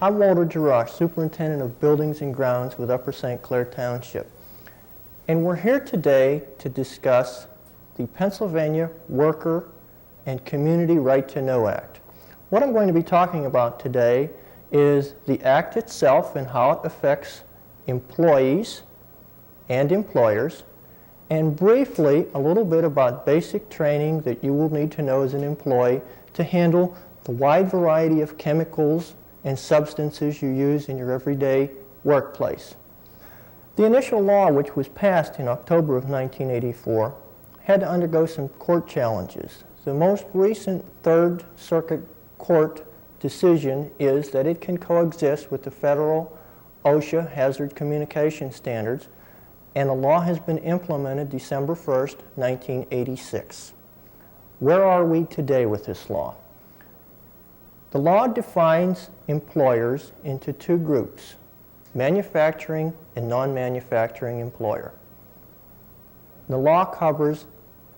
I'm Walter Girash, Superintendent of Buildings and Grounds with Upper St. Clair Township. And we're here today to discuss the Pennsylvania Worker and Community Right to Know Act. What I'm going to be talking about today is the act itself and how it affects employees and employers, and briefly a little bit about basic training that you will need to know as an employee to handle the wide variety of chemicals and substances you use in your everyday workplace. The initial law, which was passed in October of 1984, had to undergo some court challenges. The most recent Third Circuit Court decision is that it can coexist with the federal OSHA hazard communication standards, and the law has been implemented December 1st, 1986. Where are we today with this law? The law defines employers into two groups, manufacturing and non-manufacturing employer. The law covers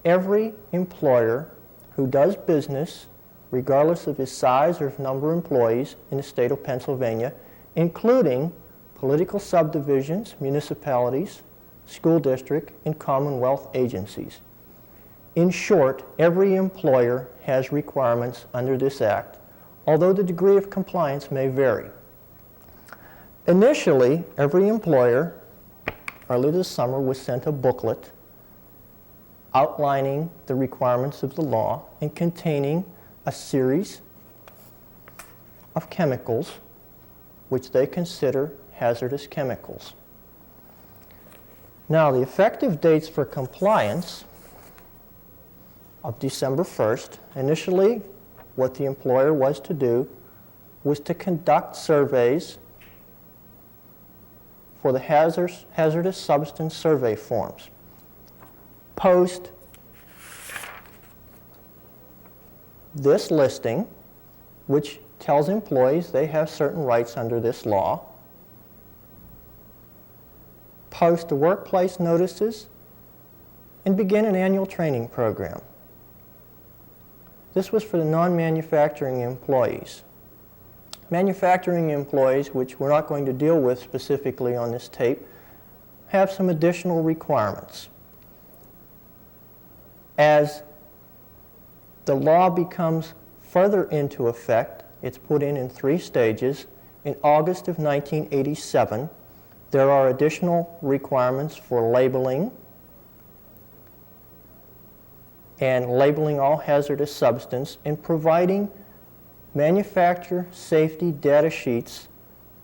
every employer who does business, regardless of his size or number of employees in the state of Pennsylvania, including political subdivisions, municipalities, school district, and Commonwealth agencies. In short, every employer has requirements under this act, although the degree of compliance may vary. Initially, every employer, early this summer, was sent a booklet outlining the requirements of the law and containing a series of chemicals which they consider hazardous chemicals. Now, the effective dates for compliance of December 1st, initially what the employer was to do was to conduct surveys for the hazardous substance survey forms. Post this listing, which tells employees they have certain rights under this law. Post the workplace notices and begin an annual training program. This was for the non-manufacturing employees. Manufacturing employees, which we're not going to deal with specifically on this tape, have some additional requirements. As the law becomes further into effect, it's put in 3 stages. In August of 1987, there are additional requirements for labeling and labeling all hazardous substance and providing manufacturer safety data sheets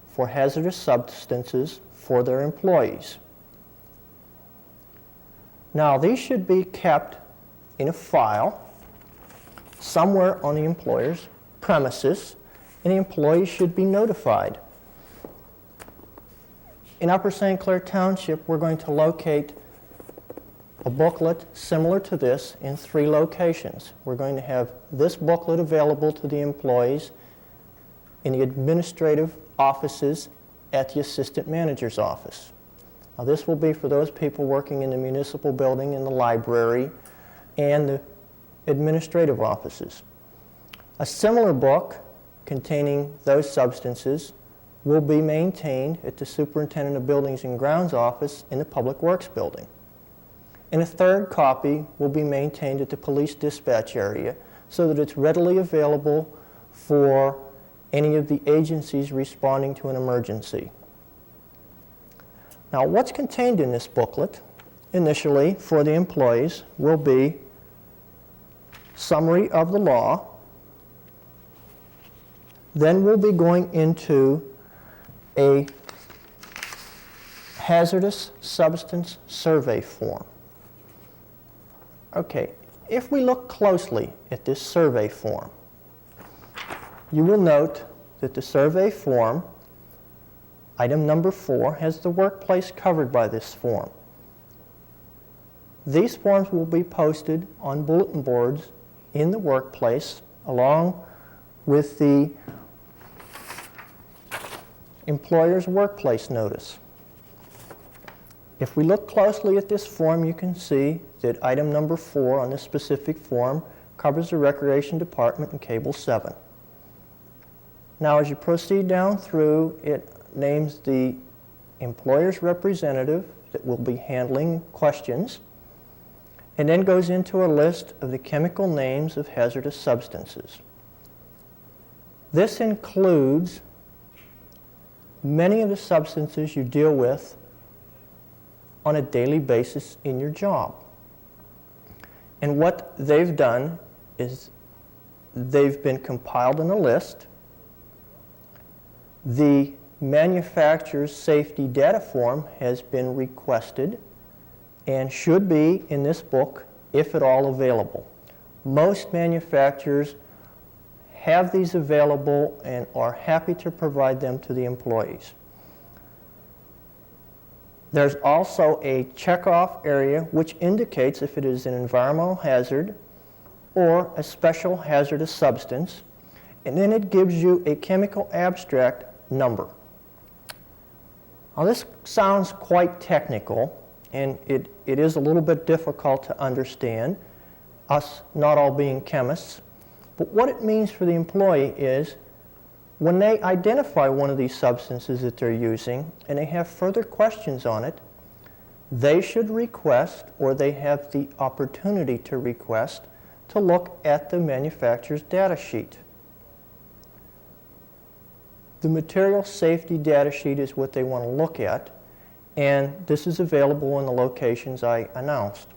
for hazardous substances for their employees. Now, these should be kept in a file somewhere on the employer's premises, and the employee should be notified. In Upper St. Clair Township, we're going to locate a booklet similar to this in 3 locations. We're going to have this booklet available to the employees in the administrative offices at the assistant manager's office. Now, this will be for those people working in the municipal building, in the library, and the administrative offices. A similar book containing those substances will be maintained at the Superintendent of Buildings and Grounds office in the Public Works building. And a third copy will be maintained at the police dispatch area so that it's readily available for any of the agencies responding to an emergency. Now, what's contained in this booklet initially for the employees will be summary of the law. Then we'll be going into a hazardous substance survey form. Okay, if we look closely at this survey form, you will note that the survey form, item number 4, has the workplace covered by this form. These forms will be posted on bulletin boards in the workplace along with the employer's workplace notice. If we look closely at this form, you can see that item number 4 on this specific form covers the Recreation Department and Cable 7. Now, as you proceed down through, it names the employer's representative that will be handling questions, and then goes into a list of the chemical names of hazardous substances. This includes many of the substances you deal with on a daily basis in your job. And what they've done is they've been compiled in a list. The manufacturer's safety data form has been requested and should be in this book, if at all available. Most manufacturers have these available and are happy to provide them to the employees. There's also a checkoff area which indicates if it is an environmental hazard or a special hazardous substance, and then it gives you a chemical abstract number. Now this sounds quite technical, and it is a little bit difficult to understand, us not all being chemists, but what it means for the employee is when they identify one of these substances that they're using and they have further questions on it, they should request, or they have the opportunity to request, to look at the manufacturer's data sheet. The material safety data sheet is what they want to look at, and this is available in the locations I announced.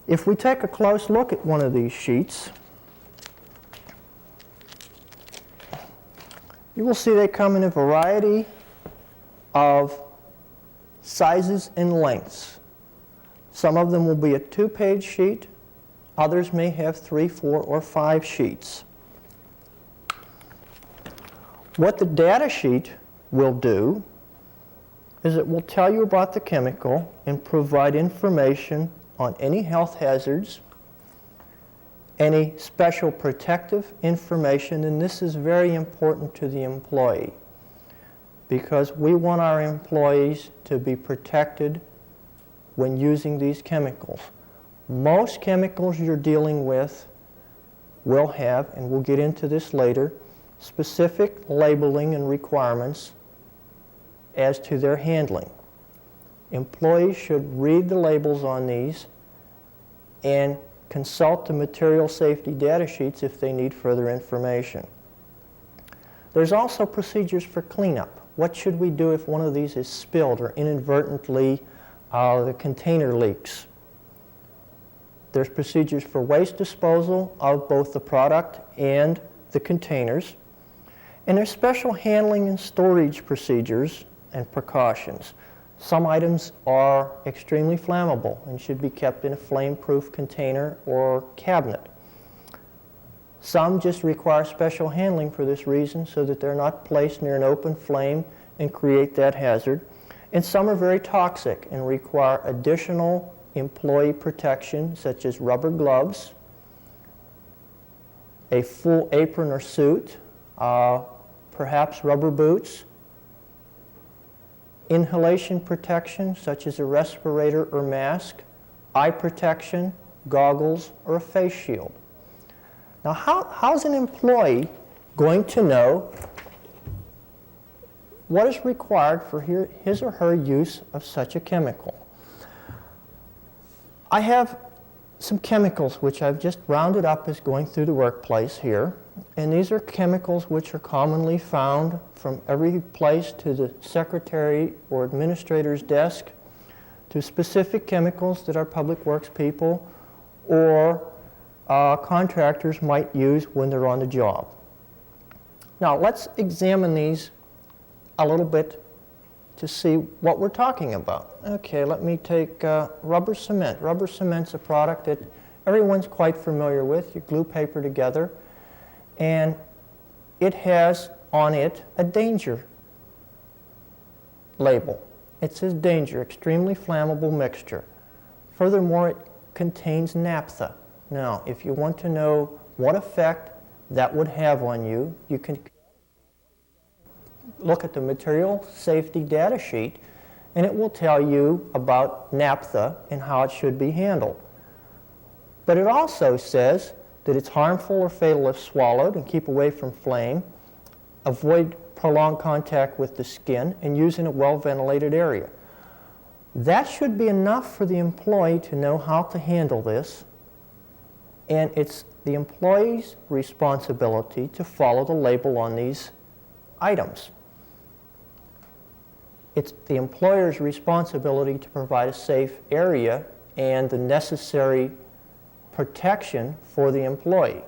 If we take a close look at one of these sheets, you will see they come in a variety of sizes and lengths. Some of them will be a 2-page sheet. Others may have 3, 4, or 5 sheets. What the data sheet will do is it will tell you about the chemical and provide information on any health hazards, any special protective information, and this is very important to the employee because we want our employees to be protected when using these chemicals. Most chemicals you're dealing with will have, and we'll get into this later, specific labeling and requirements as to their handling. Employees should read the labels on these and consult the material safety data sheets if they need further information. There's also procedures for cleanup. What should we do if one of these is spilled or inadvertently the container leaks? There's procedures for waste disposal of both the product and the containers. And there's special handling and storage procedures and precautions. Some items are extremely flammable and should be kept in a flame-proof container or cabinet. Some just require special handling for this reason so that they're not placed near an open flame and create that hazard. And some are very toxic and require additional employee protection such as rubber gloves, a full apron or suit, perhaps rubber boots, inhalation protection such as a respirator or mask, eye protection, goggles, or a face shield. Now, how's an employee going to know what is required for his or her use of such a chemical? I have some chemicals which I've just rounded up as going through the workplace here. And these are chemicals which are commonly found from every place to the secretary or administrator's desk to specific chemicals that our public works people or contractors might use when they're on the job. Now let's examine these a little bit to see what we're talking about. Okay, let me take rubber cement. Rubber cement's a product that everyone's quite familiar with. You glue paper together, and it has on it a danger label. It says danger, extremely flammable mixture. Furthermore, it contains naphtha. Now, if you want to know what effect that would have on you, you can look at the material safety data sheet, and it will tell you about naphtha and how it should be handled. But it also says that it's harmful or fatal if swallowed, and keep away from flame, avoid prolonged contact with the skin, and use in a well-ventilated area. That should be enough for the employee to know how to handle this, and it's the employee's responsibility to follow the label on these items. It's the employer's responsibility to provide a safe area and the necessary protection for the employee.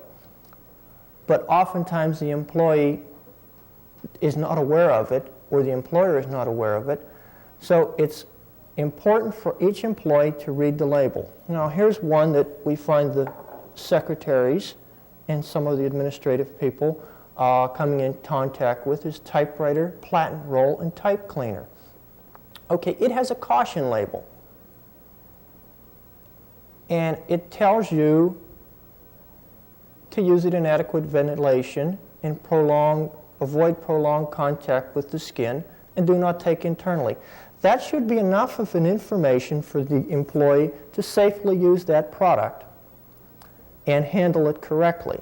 But oftentimes the employee is not aware of it, or the employer is not aware of it, so it's important for each employee to read the label. Now here's one that we find the secretaries and some of the administrative people coming in contact with is typewriter, platen roll, and type cleaner. Okay, it has a caution label, and it tells you to use it in adequate ventilation and avoid prolonged contact with the skin, and do not take internally. That should be enough of an information for the employee to safely use that product and handle it correctly.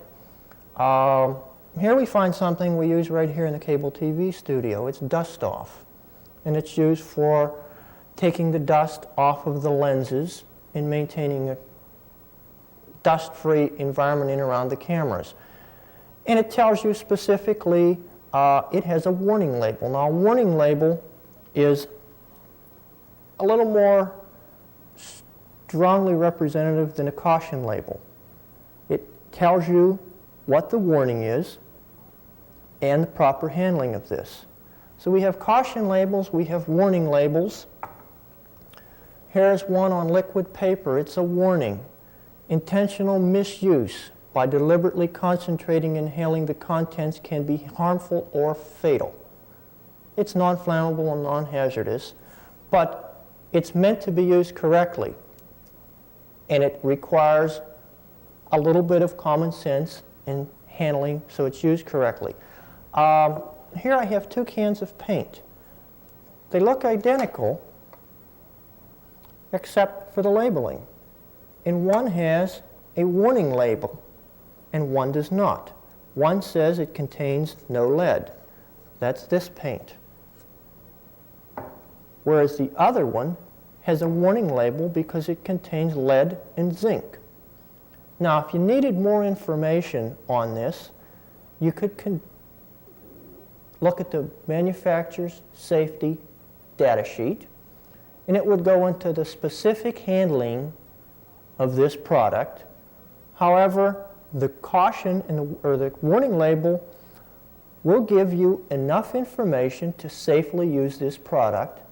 Here we find something we use right here in the cable TV studio. It's Dust Off, and it's used for taking the dust off of the lenses and maintaining a dust-free environment in around the cameras. And it tells you specifically, it has a warning label. Now, a warning label is a little more strongly representative than a caution label. It tells you what the warning is and the proper handling of this. So we have caution labels, we have warning labels. Here's one on liquid paper. It's a warning. Intentional misuse by deliberately concentrating and inhaling the contents can be harmful or fatal. It's non-flammable and non-hazardous, but it's meant to be used correctly, and it requires a little bit of common sense in handling, so it's used correctly. Here I have 2 cans of paint. They look identical except for the labeling, and one has a warning label and one does not. One says it contains no lead. That's this paint. Whereas the other one has a warning label because it contains lead and zinc. Now, if you needed more information on this, you could look at the manufacturer's safety data sheet, and it would go into the specific handling of this product. However, the caution or the warning label will give you enough information to safely use this product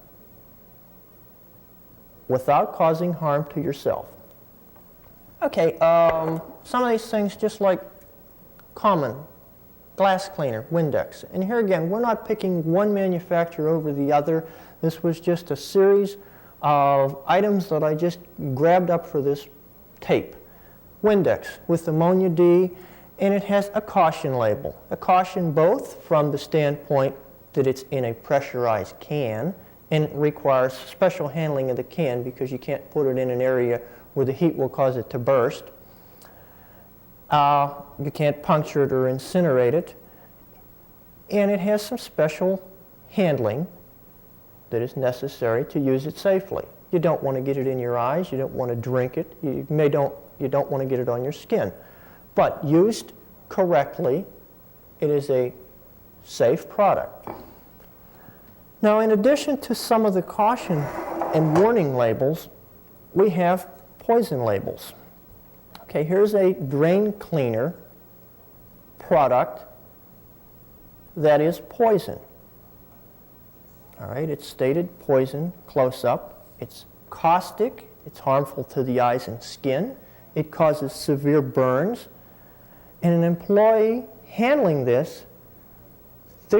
without causing harm to yourself. Okay, some of these things, just like common glass cleaner, Windex. And here again, we're not picking one manufacturer over the other. This was just a series of items that I just grabbed up for this tape. Windex with ammonia D, and it has a caution label. A caution both from the standpoint that it's in a pressurized can and it requires special handling of the can because you can't put it in an area where the heat will cause it to burst. You can't puncture it or incinerate it. And it has some special handling that is necessary to use it safely. You don't want to get it in your eyes, you don't want to drink it, you don't want to get it on your skin. But used correctly, it is a safe product. Now, in addition to some of the caution and warning labels, we have poison labels. Okay, here's a drain cleaner product that is poison. All right, it's stated poison close up. It's caustic, it's harmful to the eyes and skin. It causes severe burns. And an employee handling this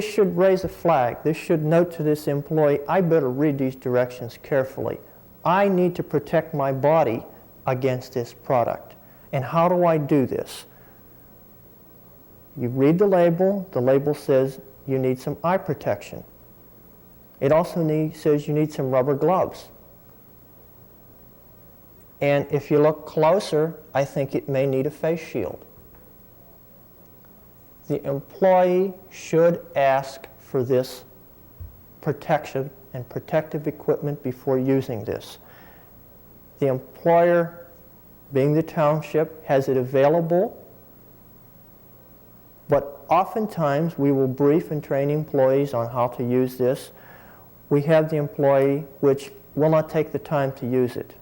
should raise a flag. This should note to this employee, I better read these directions carefully. I need to protect my body against this product. And how do I do this? You read the label says you need some eye protection. It also says you need some rubber gloves. And if you look closer, I think it may need a face shield. the employee should ask for this protection and protective equipment before using this. The employer, being the township, has it available, but oftentimes we will brief and train employees on how to use this. We have the employee which will not take the time to use it.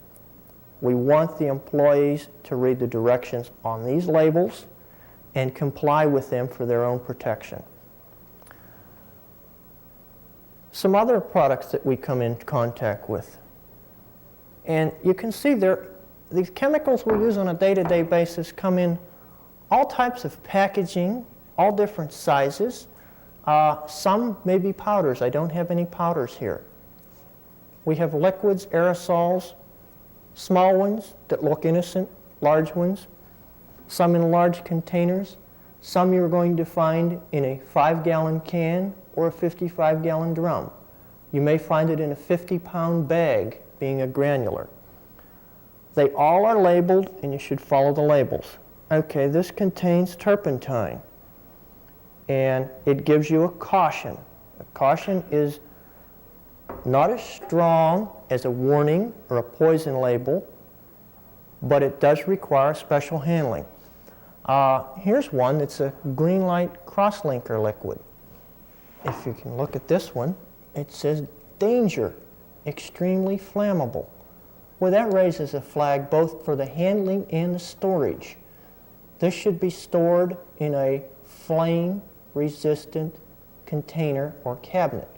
We want the employees to read the directions on these labels and comply with them for their own protection. Some other products that we come in contact with. And you can see there, these chemicals we use on a day-to-day basis come in all types of packaging, all different sizes. Some may be powders. I don't have any powders here. We have liquids, aerosols, small ones that look innocent, large ones, some in large containers, some you're going to find in a 5-gallon can or a 55-gallon drum. You may find it in a 50-pound bag, being a granular. They all are labeled, and you should follow the labels. Okay, this contains turpentine, and it gives you a caution. A caution is not as strong as a warning or a poison label, but it does require special handling. Here's one that's a green light crosslinker liquid. If you can look at this one, it says danger, extremely flammable. Well, that raises a flag both for the handling and the storage. This should be stored in a flame-resistant container or cabinet.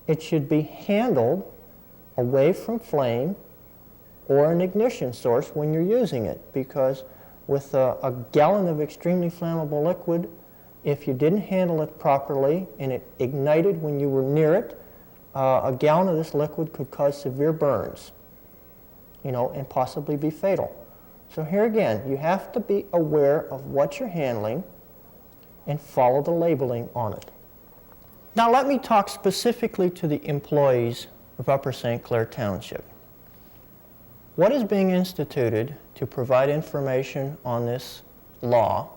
It should be handled away from flame or an ignition source when you're using it, because with a gallon of extremely flammable liquid, if you didn't handle it properly and it ignited when you were near it, a gallon of this liquid could cause severe burns, and possibly be fatal. So here again, you have to be aware of what you're handling and follow the labeling on it. Now let me talk specifically to the employees of Upper St. Clair Township. What is being instituted to provide information on this law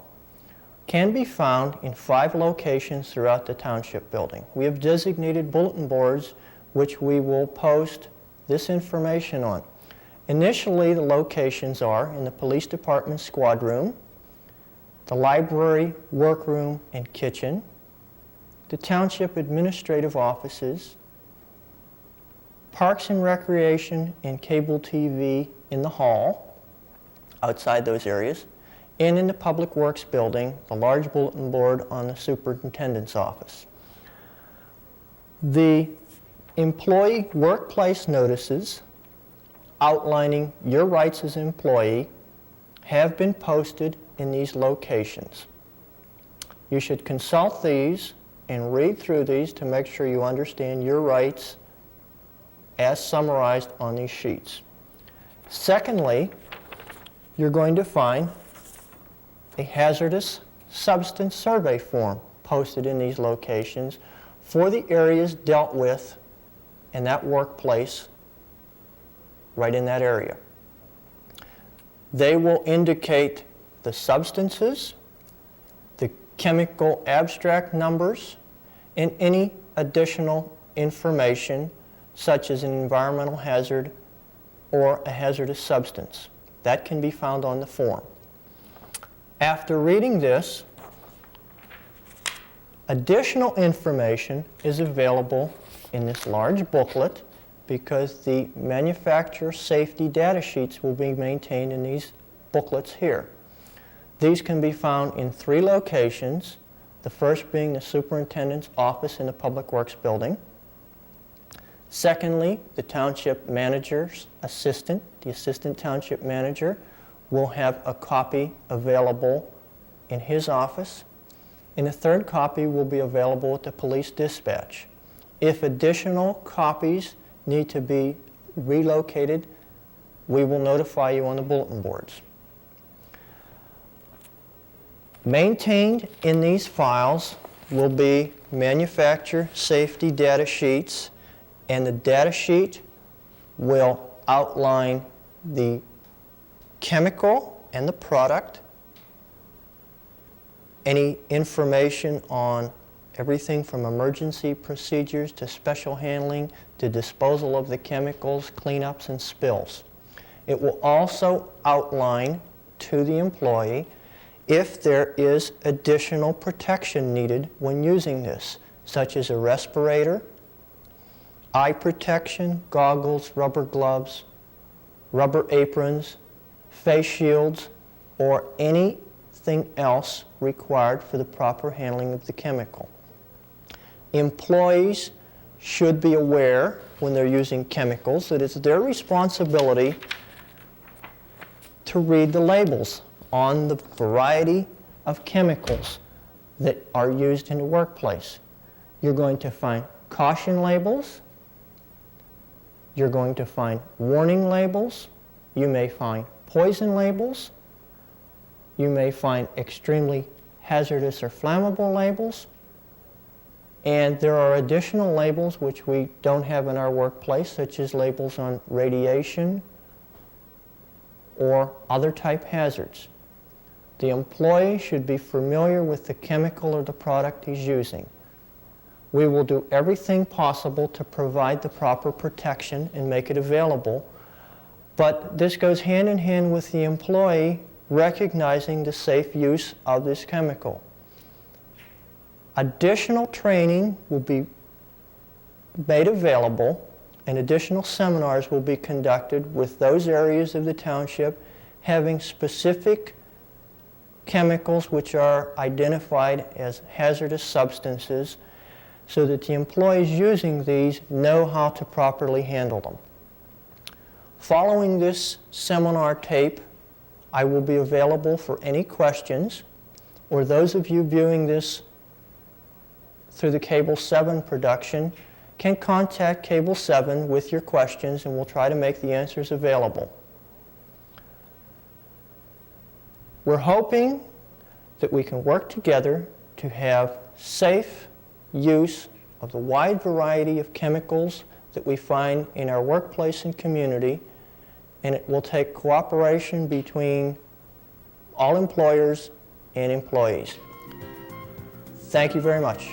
can be found in 5 locations throughout the township building. We have designated bulletin boards which we will post this information on. Initially, the locations are in the police department squad room, the library, workroom, and kitchen, the township administrative offices, parks and recreation and cable TV in the hall, outside those areas, and in the Public Works building, the large bulletin board on the superintendent's office. The employee workplace notices outlining your rights as an employee have been posted in these locations. You should consult these and read through these to make sure you understand your rights as summarized on these sheets. Secondly, you're going to find a hazardous substance survey form posted in these locations for the areas dealt with in that workplace right in that area. They will indicate the substances, the chemical abstract numbers, and any additional information such as an environmental hazard or a hazardous substance. That can be found on the form. After reading this, additional information is available in this large booklet because the manufacturer safety data sheets will be maintained in these booklets here. These can be found in 3 locations, the first being the superintendent's office in the Public Works building. Secondly, the township manager's assistant, the assistant township manager, will have a copy available in his office. And a third copy will be available at the police dispatch. If additional copies need to be relocated, we will notify you on the bulletin boards. Maintained in these files will be manufacturer safety data sheets, and the data sheet will outline the chemical and the product, any information on everything from emergency procedures to special handling to disposal of the chemicals, cleanups, and spills. It will also outline to the employee if there is additional protection needed when using this, such as a respirator, eye protection, goggles, rubber gloves, rubber aprons, face shields, or anything else required for the proper handling of the chemical. Employees should be aware when they're using chemicals that it's their responsibility to read the labels on the variety of chemicals that are used in the workplace. You're going to find caution labels, you're going to find warning labels, you may find poison labels, you may find extremely hazardous or flammable labels, and there are additional labels which we don't have in our workplace, such as labels on radiation or other type hazards. The employee should be familiar with the chemical or the product he's using. We will do everything possible to provide the proper protection and make it available, but this goes hand in hand with the employee recognizing the safe use of this chemical. Additional training will be made available and additional seminars will be conducted with those areas of the township having specific chemicals which are identified as hazardous substances so that the employees using these know how to properly handle them. Following this seminar tape, I will be available for any questions, or those of you viewing this through the Cable 7 production can contact Cable 7 with your questions and we'll try to make the answers available. We're hoping that we can work together to have safe use of the wide variety of chemicals that we find in our workplace and community, and it will take cooperation between all employers and employees. Thank you very much.